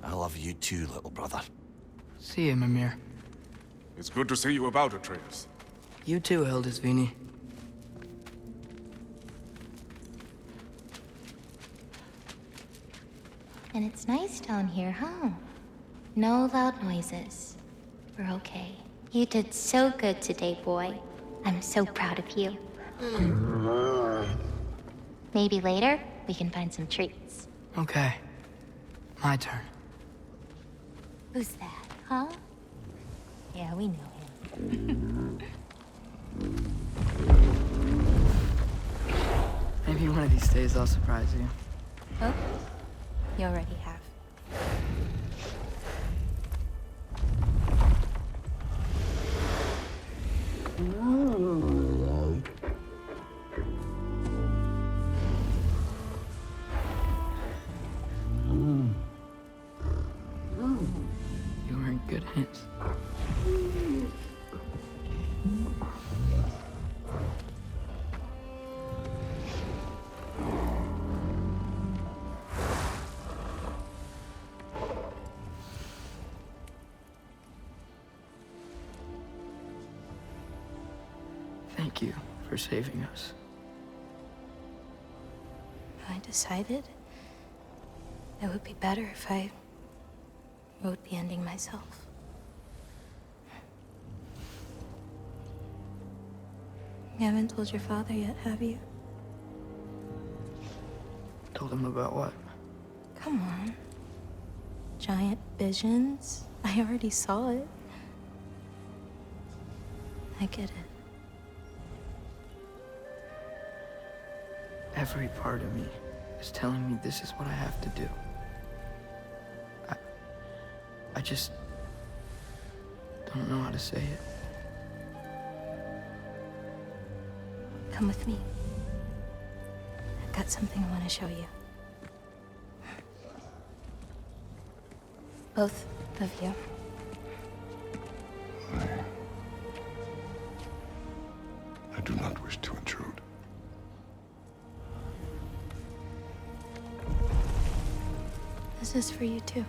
I love you too, little brother. See you, Mimir. It's good to see you about, Atreus. You too, Hildisvini. And it's nice down here, huh? No loud noises. We're okay. You did so good today, boy. I'm so proud of you. Maybe later, we can find some treats. Okay. My turn. Who's that, huh? Yeah, we know him. Maybe one of these days I'll surprise you. Oh, you already have. You were in good hands. Thank you for saving us. I decided it would be better if I wrote the ending myself. You haven't told your father yet, have you? Told him about what? Come on. Giant visions? I already saw it. I get it. Every part of me is telling me this is what I have to do. I just don't know how to say it. Come with me. I've got something I want to show you. Both of you. I do not wish to intrude. This is for you too.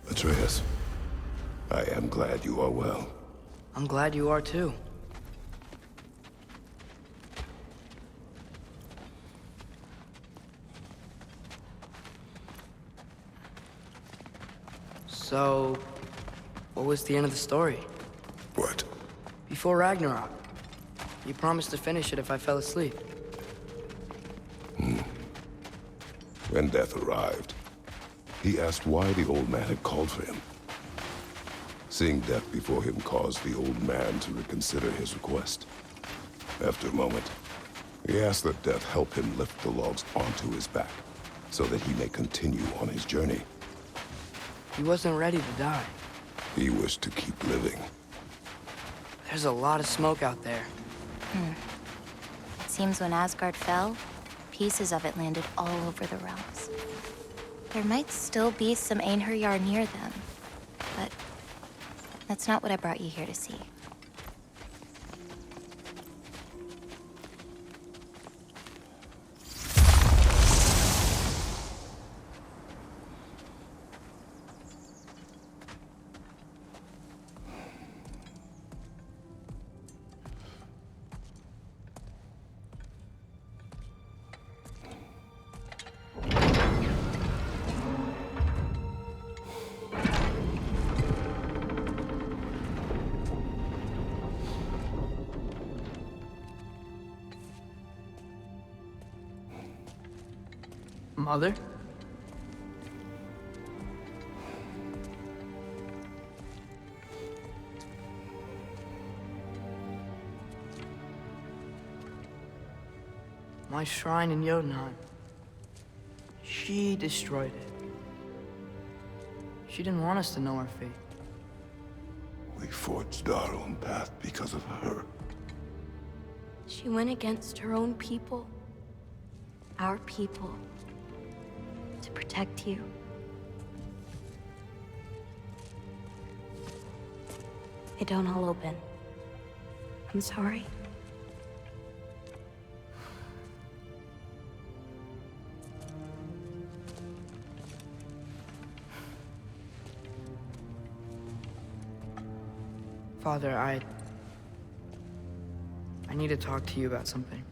Atreus, I am glad you are well. I'm glad you are too. So, what was the end of the story? What? Before Ragnarok, you promised to finish it if I fell asleep. When death arrived, he asked why the old man had called for him. Seeing death before him caused the old man to reconsider his request. After a moment, he asked that death help him lift the logs onto his back, so that he may continue on his journey. He wasn't ready to die. He wished to keep living. There's a lot of smoke out there. It seems when Asgard fell, pieces of it landed all over the realms. There might still be some Einherjar near them, but that's not what I brought you here to see. Mother? My shrine in Jotunheim. She destroyed it. She didn't want us to know our fate. We forged our own path because of her. She went against her own people. Our people. To protect you. they don't all open. I'm sorry. Father, I need to talk to you about something.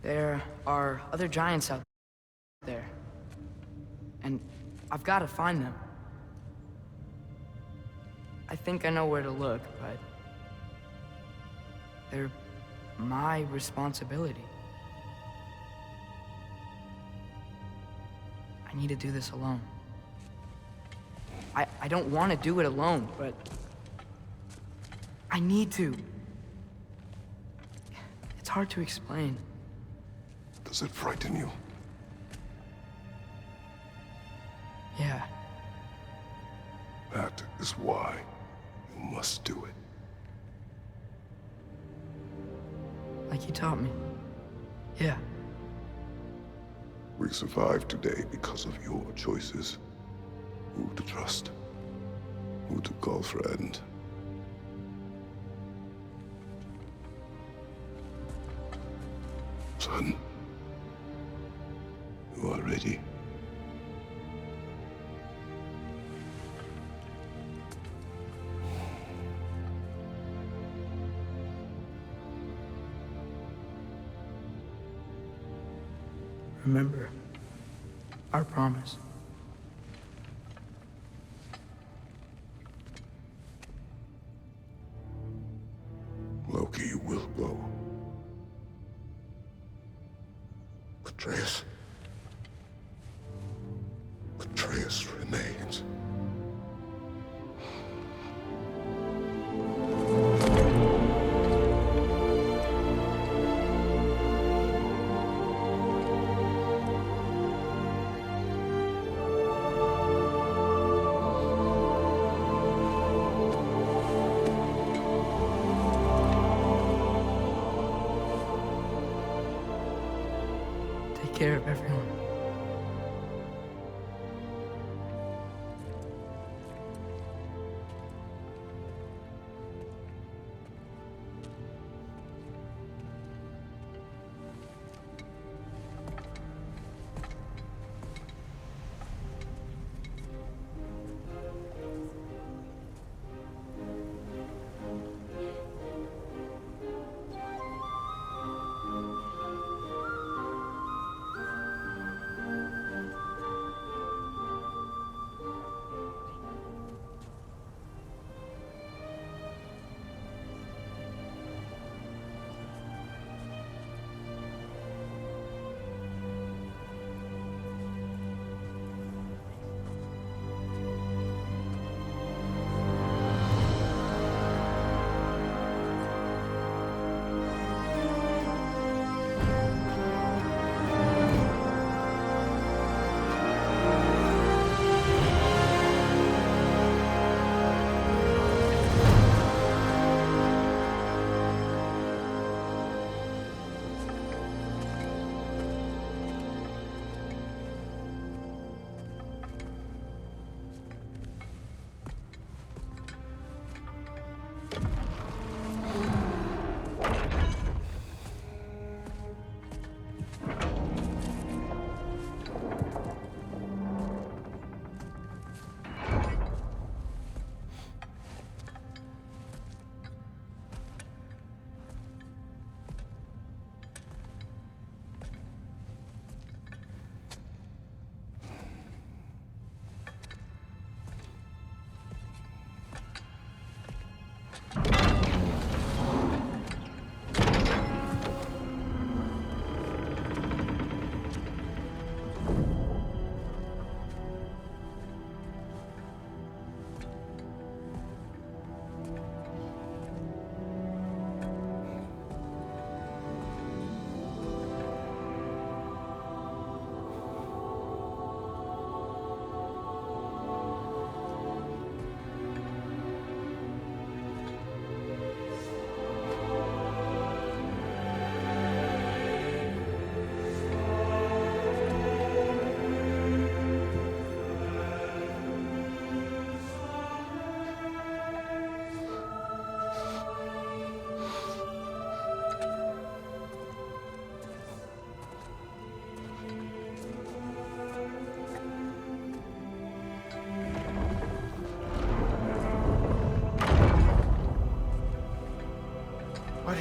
There are other giants out there, and I've got to find them. I think I know where to look, but they're my responsibility. I need to do this alone. I don't want to do it alone, but I need to. It's hard to explain. Does it frighten you? Yeah. That is why you must do it. Like you taught me. Yeah. We survived today because of your choices. Who to trust, who to call friend. Son, you are ready. Remember our promise. Loki will go. Atreus. Atreus remains. Take care of everyone.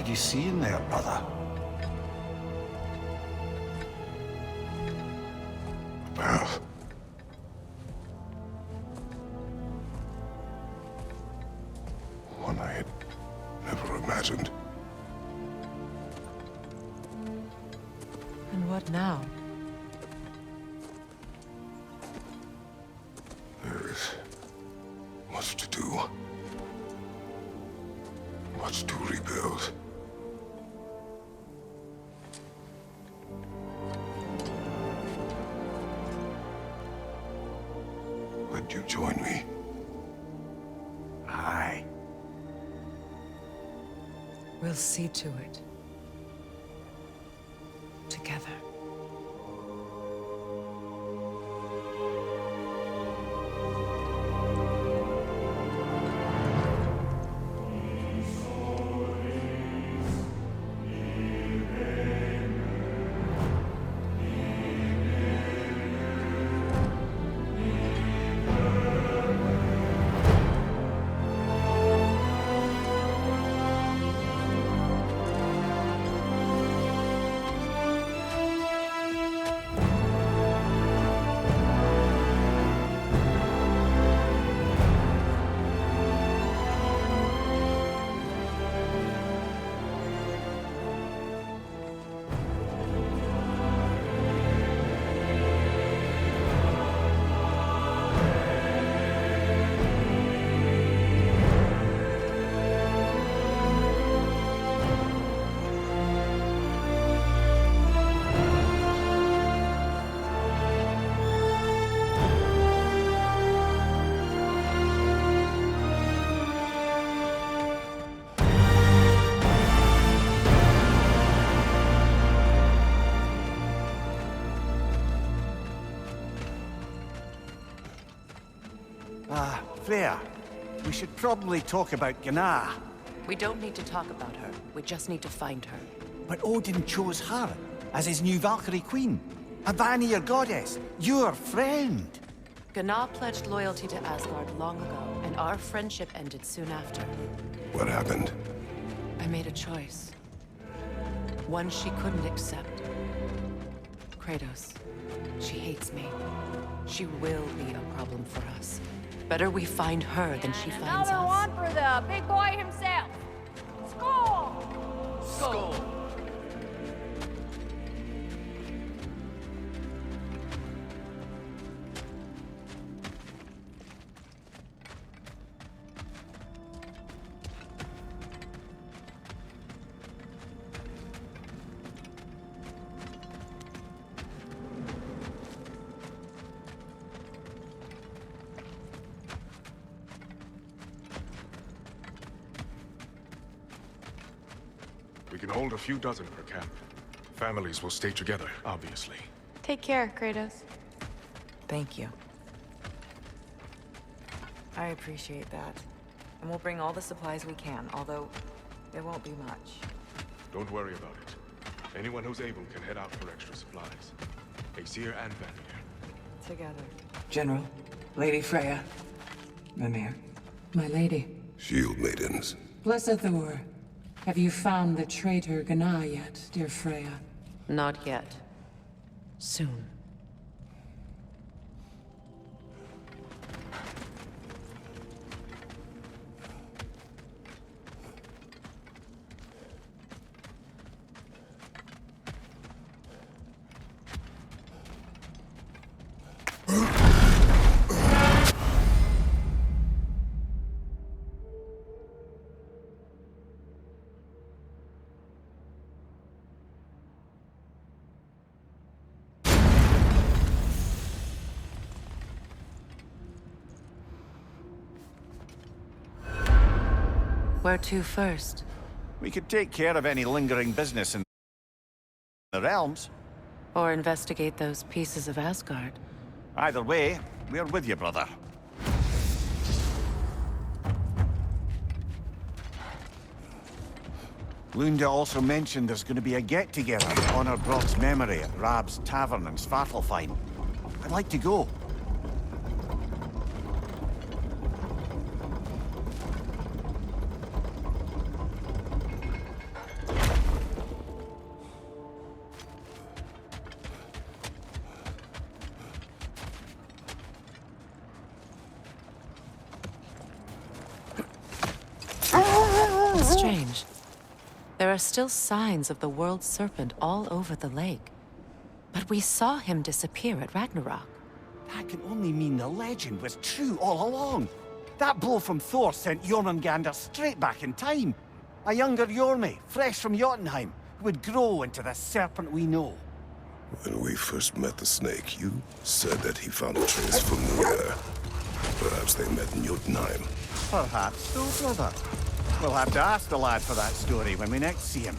you see in there, brother? Path. One I had never imagined. And what now? There is much to do. Much to rebuild. Would you join me? Aye. We'll see to it. Together. Freya, we should probably talk about Gná. We don't need to talk about her. We just need to find her. But Odin chose her as his new Valkyrie queen. A Vanir goddess, your friend. Gná pledged loyalty to Asgard long ago, and our friendship ended soon after. What happened? I made a choice. One she couldn't accept. Kratos. She hates me. She will be a problem for us. Better we find her than she finds Another us. one for the big boy himself. Skull! Skull! We can hold a few dozen per camp. Families will stay together, obviously. Take care, Kratos. Thank you. I appreciate that. And we'll bring all the supplies we can, although there won't be much. Don't worry about it. Anyone who's able can head out for extra supplies. Aesir and Vanir. Together. General, Lady Freya. Mimir, my lady. Shield maidens. Blessed Thor, have you found the traitor Gná yet, dear Freya? Not yet. Soon. Where to first? We could take care of any lingering business in the realms. Or investigate those pieces of Asgard? Either way, we're with you, brother. Lunda also mentioned there's going to be a get-together to honor Brock's memory at Rab's Tavern in Svartalfheim. I'd like to go. There are still signs of the world serpent all over the lake. But we saw him disappear at Ragnarok. That can only mean the legend was true all along. That blow from Thor sent Jormungandr straight back in time. A younger Jormi, fresh from Jotunheim, who would grow into the serpent we know. When we first met the snake, you said that he found a trace from the air. Perhaps they met in Jotunheim. Perhaps so, brother. We'll have to ask the lad for that story when we next see him.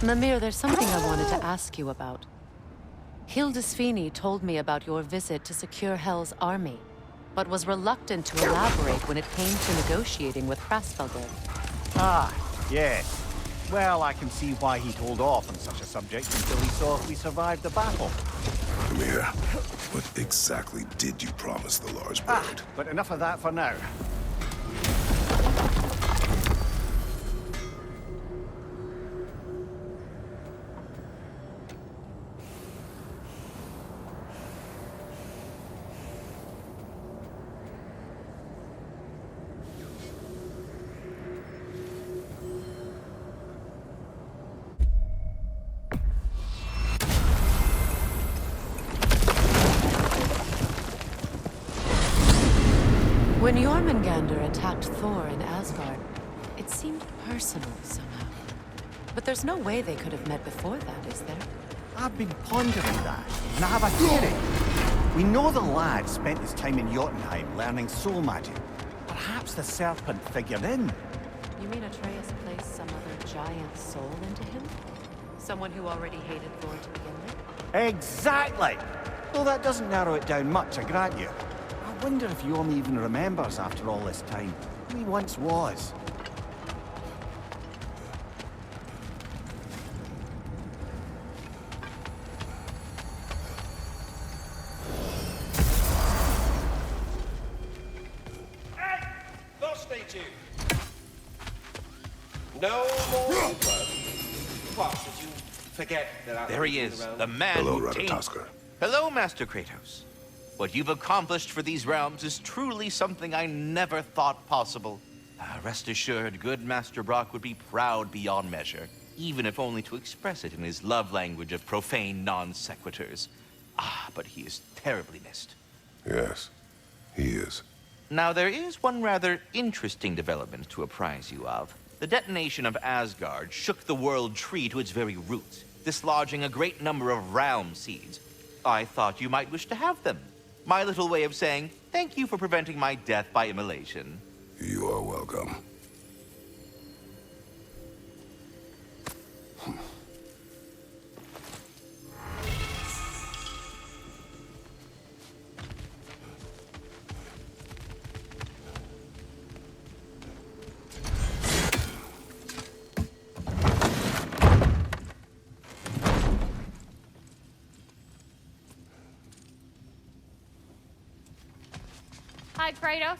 Mimir, there's something I wanted to ask you about. Hildisvini told me about your visit to secure Hel's army, but was reluctant to elaborate when it came to negotiating with Hrasfelder. Ah, yes. Well, I can see why he'd hold off on such a subject until he saw if we survived the battle. Amir, what exactly did you promise the large bird? But enough of that for now. When Jormungandr attacked Thor in Asgard, it seemed personal somehow. But there's no way they could have met before that, is there? I've been pondering that, and I have a theory. We know the lad spent his time in Jotunheim learning soul magic. Perhaps the serpent figured in. You mean Atreus placed some other giant soul into him? Someone who already hated Thor to begin with? Exactly! Though that doesn't narrow it down much, I grant you. I wonder if Jorm even remembers after all this time who he once was. Hey! They'll stay tuned. No more blood. What, did you forget that I... There he is, the man Hello, who tamed... Ratatoskr. Hello, Master Kratos. What you've accomplished for these realms is truly something I never thought possible. Rest assured, good Master Brock would be proud beyond measure, even if only to express it in his love language of profane non-sequiturs. But he is terribly missed. Yes, he is. Now, there is one rather interesting development to apprise you of. The detonation of Asgard shook the world tree to its very roots, dislodging a great number of realm seeds. I thought you might wish to have them. My little way of saying, thank you for preventing my death by immolation. You are welcome. Hi, Kratos.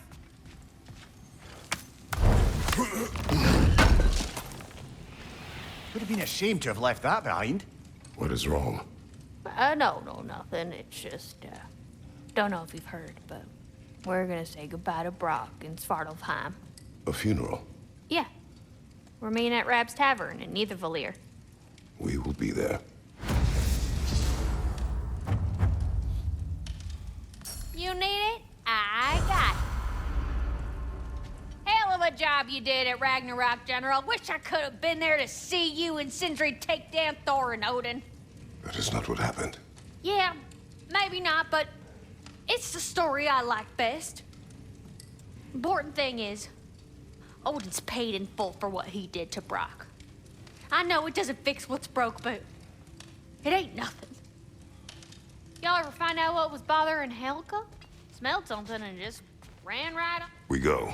Would have been a shame to have left that behind. What is wrong? No, nothing. It's just, don't know if you've heard, but we're gonna say goodbye to Brock in Svartalfheim. A funeral? Yeah. We're meeting at Rab's Tavern in Nethervalir. We will be there. You need it? I got it. job you did at Ragnarök, General. Wish I could have been there to see you and Sindri take down Thor and Odin. That is not what happened. Yeah, maybe not, but it's the story I like best. Important thing is, Odin's paid in full for what he did to Brock. I know it doesn't fix what's broke, but it ain't nothing. Y'all ever find out what was bothering Helga? Smelled something and just ran right up. We go.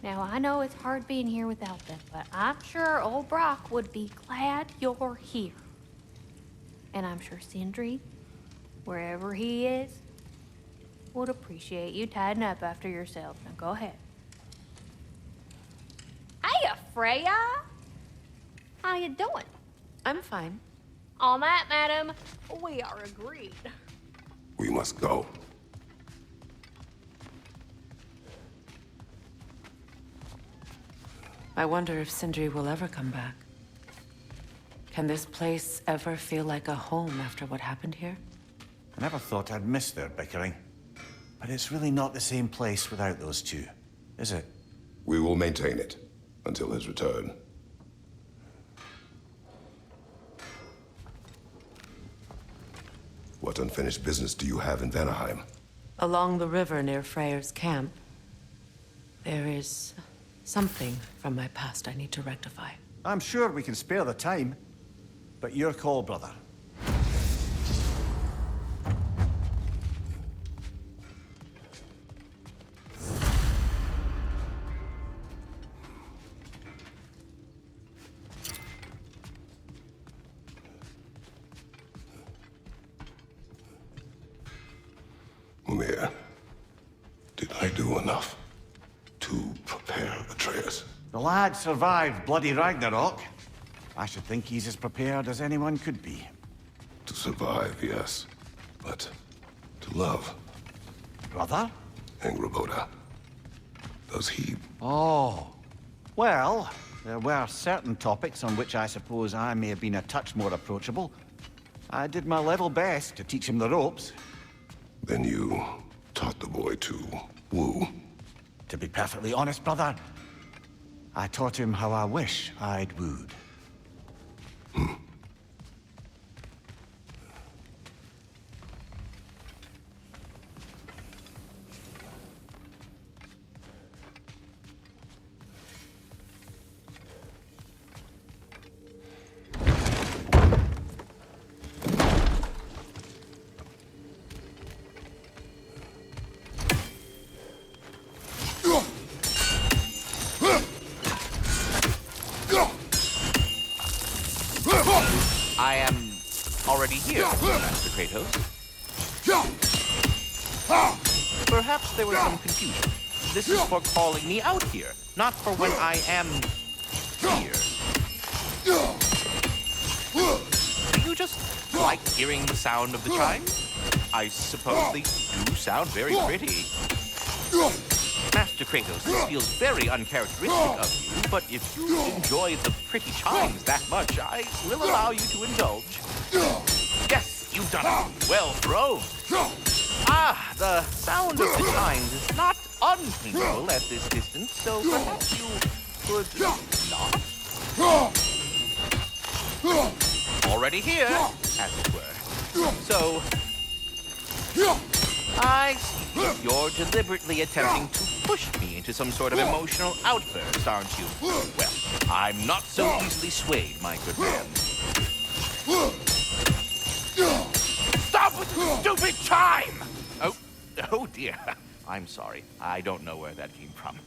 Now, I know it's hard being here without them, but I'm sure old Brock would be glad you're here. And I'm sure Sindri, wherever he is, would appreciate you tidying up after yourself. Now, go ahead. Hey, Freya! How you doing? I'm fine. On that, madam, we are agreed. We must go. I wonder if Sindri will ever come back. Can this place ever feel like a home after what happened here? I never thought I'd miss their bickering. But it's really not the same place without those two, is it? We will maintain it until his return. What unfinished business do you have in Vanaheim? Along the river near Freyr's camp, there is something from my past I need to rectify. I'm sure we can spare the time. But your call, brother. Mimir, did I do enough to prepare Atreus? The lad survived bloody Ragnarok. I should think he's as prepared as anyone could be. To survive, yes. But to love. Brother? Angrboda. Does he? Oh. Well, there were certain topics on which I suppose I may have been a touch more approachable. I did my level best to teach him the ropes. Then you taught the boy to woo? To be perfectly honest, brother, I taught him how I wish I'd wooed. I am already here, Master Kratos. Perhaps there was some confusion. This is for calling me out here, not for when I am here. Do you just like hearing the sound of the chimes? I suppose they do sound very pretty. Master Kratos, this feels very uncharacteristic of you, but if you enjoy the pretty chimes that much, I will allow you to indulge. Yes, you've done it. Well thrown. Ah, the sound of the chimes is not unhearable at this distance, so perhaps you could not? Already here, as it were. So, I see you're deliberately attempting to push me into some sort of emotional outburst, aren't you? Well, I'm not so easily swayed, my good man. Stop with the stupid chime! Oh dear. I'm sorry. I don't know where that came from.